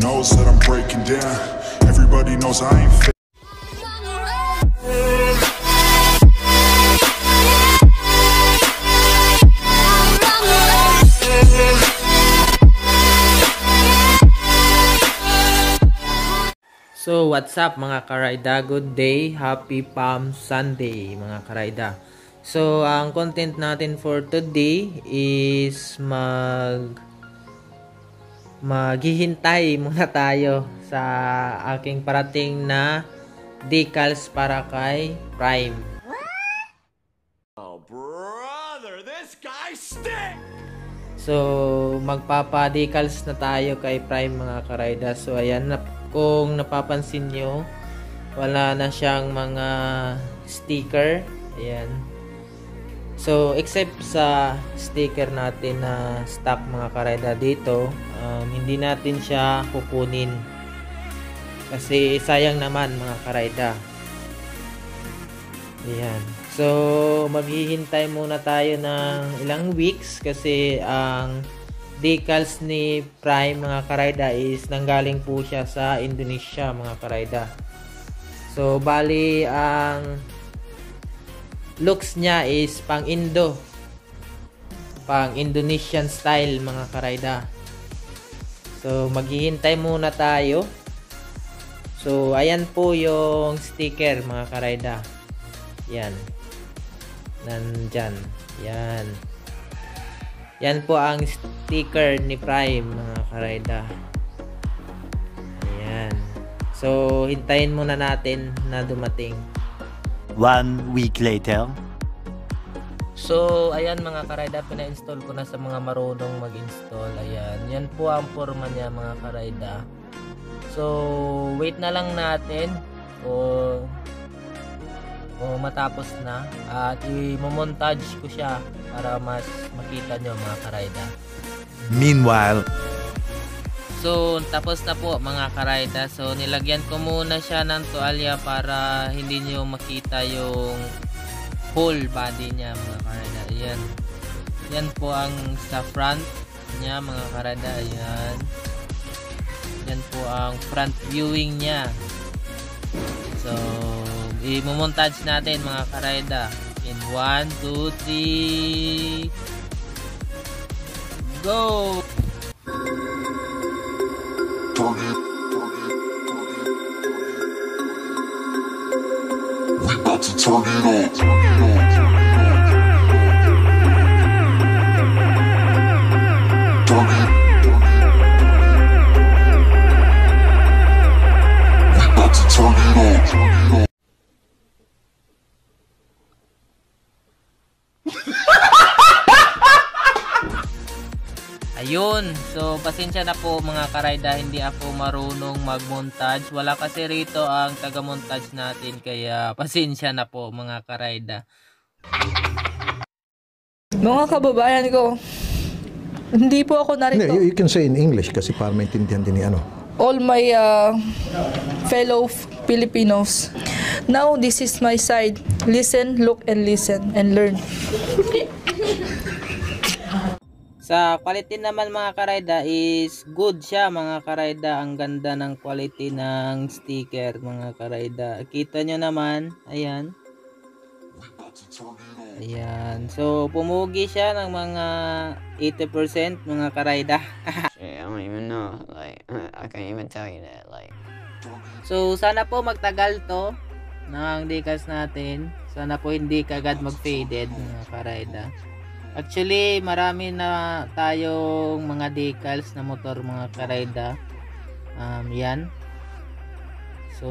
knows that I'm breaking down. Everybody knows I ain't fake. So what's up mga karayda, good day, happy Palm Sunday mga karayda. So ang content natin for today is maghihintay muna tayo sa aking parating na decals para kay Prime. Oh brother, this guy stinks. So magpapa-decals na tayo kay Prime mga karayda. So ayan, kung napapansin nyo, wala na siyang mga sticker. Ayan. So except sa sticker natin na stock mga karayda dito, hindi natin siya kukunin kasi sayang naman mga karayda. Ayan. So maghihintay muna tayo ng ilang weeks kasi ang decals ni Prime mga karayda is nanggaling po siya sa Indonesia mga karayda. So bali ang looks niya is pang Indonesian style mga karayda. So maghihintay muna tayo. So ayan po yung sticker mga karayda. Yan. Nandyan. Yan. Yan po ang sticker ni Prime mga karayda. Ayan. So hintayin muna natin na dumating. 1 week later. So ayan mga karayda, pina-install ko na sa mga marunong mag-install. Ayan. Yan po ang forma niya mga karayda. So wait na lang natin o matapos na at i-montage ko siya para mas makita nyo mga karayda. Meanwhile, so tapos na po mga karayda. So nilagyan ko muna siya ng tuwalya para hindi nyo makita yung whole body niya mga karayda. Ayan. Yan po ang sa front niya mga karayda. Ayan. Yan po ang front viewing niya. So i-montage natin mga karayda in 1, 2, 3 go. We about to turn it on. Ayun, so pasensya na po mga karayda, hindi ako marunong mag-montage. Wala kasi rito ang taga-montage natin, kaya pasensya na po mga karayda. Mga kababayan ko, hindi po ako narito. You can say in English kasi para maintindihan din ni ano. All my fellow Filipinos, now this is my side. Listen, look, and listen, and learn. Sa quality naman mga karayda is good siya mga karayda. Ang ganda ng quality ng sticker mga karayda. Kita nyo naman. Ayan. Ayan. So pumugi siya ng mga 80% mga karayda. I don't even know. Like, I can't even tell you that. Like. So sana po magtagal to ng decals natin. Sana po hindi kagad mag-faded mga karayda. Actually, marami na tayong mga decals na motor mga karayda. Yan. So,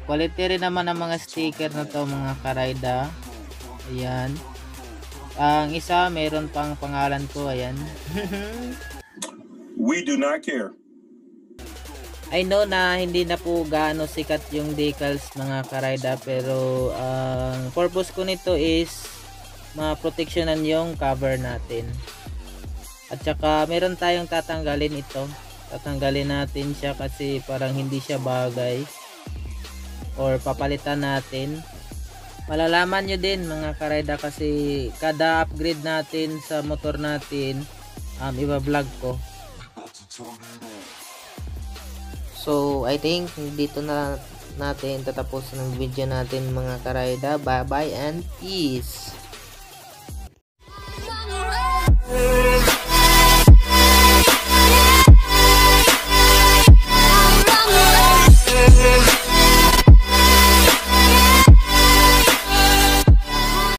quality rin naman ang mga sticker na to mga karayda. Ayan. Ang isa, meron pang pangalan ko. Ayan. We do not care. I know na hindi na po gaano sikat yung decals mga karayda. Pero, ang purpose ko nito is ma-protectionan yung cover natin. At saka meron tayong tatanggalin ito. Tatanggalin natin siya kasi parang hindi siya bagay. Or papalitan natin. Malalaman nyo din mga karayda kasi kada upgrade natin sa motor natin, iba-vlog ko. So, I think dito na natin tatapusin ang video natin mga karayda. Bye bye and peace!